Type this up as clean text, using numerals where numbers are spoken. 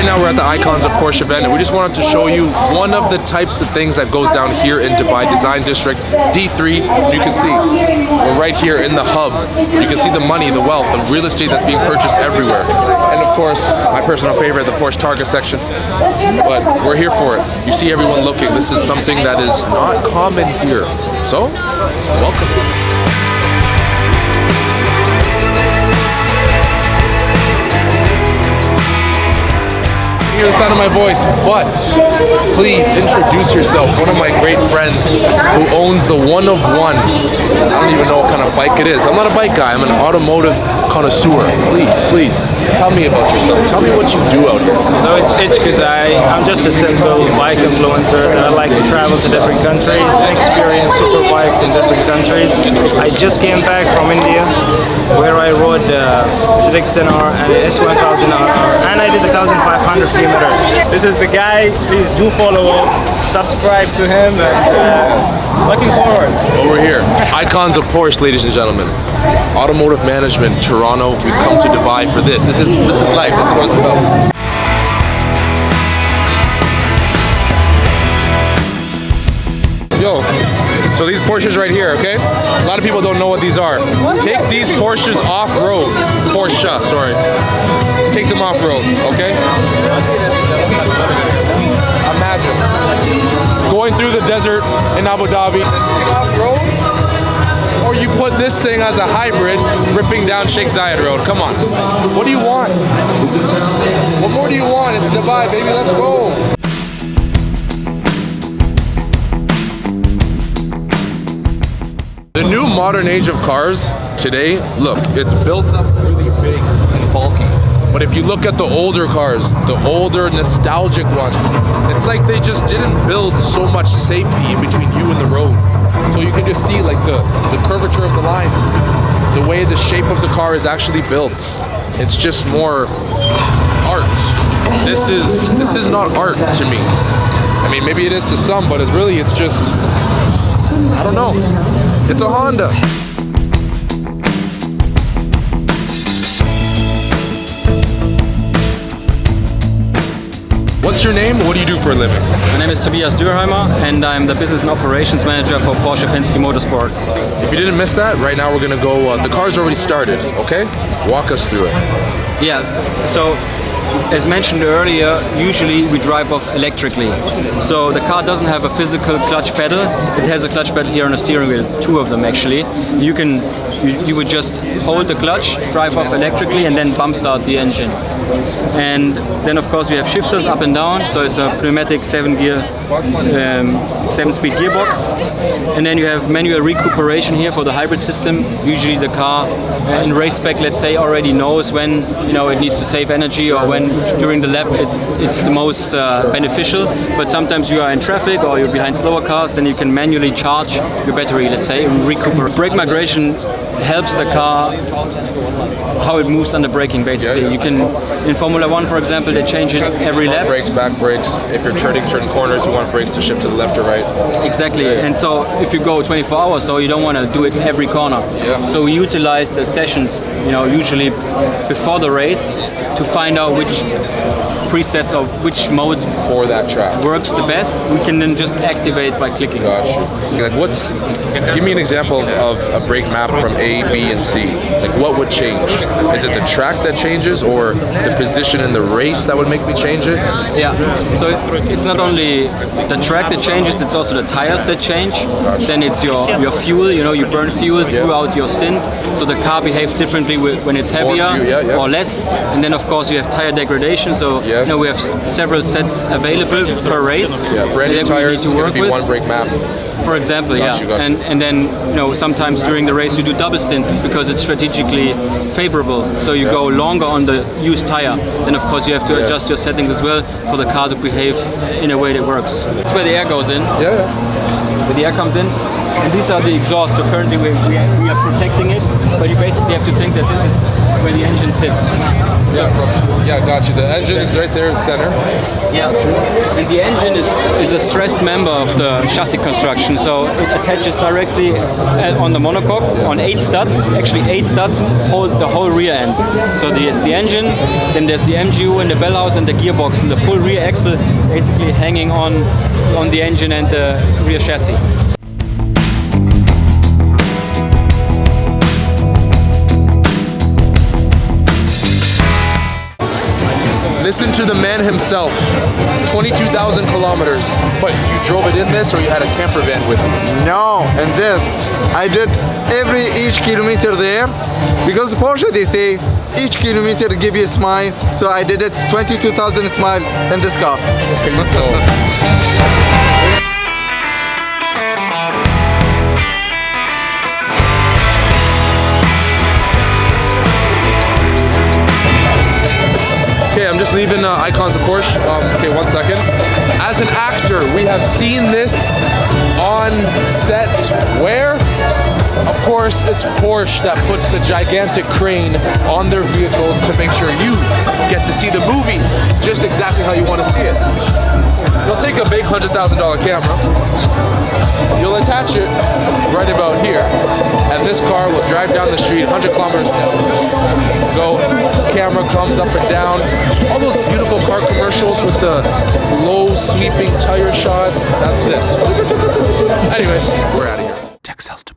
now we're at the Icons of Porsche event, and we just wanted to show you one of the types of things that goes down here in Dubai Design District, D3. You can see we're right here in the hub. You can see the money, the wealth, the real estate that's being purchased everywhere. And of course, my personal favorite, the Porsche Targa section. But we're here for it. You see everyone looking. This is something that is not common here. So, welcome. Hear the sound of my voice, but please introduce yourself. One of my great friends who owns the one of one. I don't even know what kind of bike it is. I'm not a bike guy, I'm an automotive connoisseur. Please, tell me about yourself. Tell me what you do out here. So it's Khuzai. I'm just a simple bike influencer. I like to travel to different countries and experience super bikes in different countries. I just came back from India, where I rode the Civic Sinar and the S1000RR, and I did 1,500 kilometers. This is the guy. Please do follow him, subscribe to him, and looking forward. Over here, Icons of Porsche, ladies and gentlemen. Automotive management, Toronto. We've come to Dubai for this. This is life. This is what it's about. Yo, so these Porsches right here, okay? A lot of people don't know what these are. Take these Porsches off-road. Porsche, sorry. Take them off-road, okay? Imagine going through the desert in Abu Dhabi off-road, or you put this thing as a hybrid ripping down Sheikh Zayed Road. Come on. What do you want? What more do you want? It's Dubai, baby. Let's go. The new modern age of cars today, look, it's built up really big and bulky. But if you look at the older cars, the older nostalgic ones, it's like they just didn't build so much safety in between you and the road. So you can just see like the curvature of the lines, the way the shape of the car is actually built. It's just more art. This is not art to me. I mean, maybe it is to some, but it's just, I don't know. It's a Honda. What's your name? What do you do for a living? My name is Tobias Duerheimer, and I'm the business and operations manager for Porsche Penske Motorsport. If you didn't miss that, right now we're gonna go, the car's already started, okay? Walk us through it. Yeah, so as mentioned earlier, usually we drive off electrically. So the car doesn't have a physical clutch pedal. It has a clutch pedal here on the steering wheel, two of them actually. You would just hold the clutch, drive off electrically, and then bump start the engine. And then of course you have shifters up and down, so it's a pneumatic 7-speed gearbox. And then you have manual recuperation here for the hybrid system. Usually the car in race spec, let's say, already knows when it needs to save energy or when during the lap it's the most beneficial. But sometimes you are in traffic or you're behind slower cars, then you can manually charge your battery, let's say, and recuperate. Brake migration helps the car how it moves under braking, basically. Yeah. You can, in Formula 1 for example, they change it every lap. Brakes, back brakes. If you're turning certain corners, you want brakes to shift to the left or right. Exactly, yeah. And so if you go 24 hours though, you don't want to do it every corner. Yeah. So we utilize the sessions, usually before the race to find out which presets or which modes for that track works the best. We can then just activate by clicking. Gotcha. Like give me an example of a brake map from A, B, and C. Like what would change? Is it the track that changes or the position in the race that would make me change it? Yeah, so it's not only the track that changes, it's also the tires that change. Gotcha. Then it's your fuel, you burn fuel throughout your stint. So the car behaves differently when it's heavier or less. And then of course you have tire degradation, so we have several sets available per race. Yeah, brand new tires is going to be one brake map. For example, Gotcha. And then sometimes during the race you do double stints because it's strategically favorable. So you go longer on the used tire. Then of course you have to adjust your settings as well for the car to behave in a way that works. That's where the air goes in. Where the air comes in. And these are the exhausts. So currently we are protecting it, but you basically have to think that this is where the engine sits. Yeah, got you. The engine is right there in center. Yeah, and the engine is a stressed member of the chassis construction, so it attaches directly on the monocoque on 8 studs. Actually, 8 studs hold the whole rear end. So there's the engine, then there's the MGU and the bell house and the gearbox, and the full rear axle basically hanging on the engine and the rear chassis. Listen to the man himself. 22,000 kilometers. But you drove it in this, or you had a camper van with you? No, and this, I did each kilometer there, because Porsche, they say each kilometer give you a smile, so I did it 22,000 smile in this car. Okay, I'm just leaving Icons of Porsche. Okay, 1 second. As an actor, we have seen this on set where? Of course, it's Porsche that puts the gigantic crane on their vehicles to make sure you get to see the movies just exactly how you want to see it. You'll take a big $100,000 camera, you'll attach it right about here, and this car will drive down the street 100 kilometers an hour. Go, camera comes up and down. All those beautiful car commercials with the low sweeping tire shots, that's this. Anyways, we're out of here. Tech sells to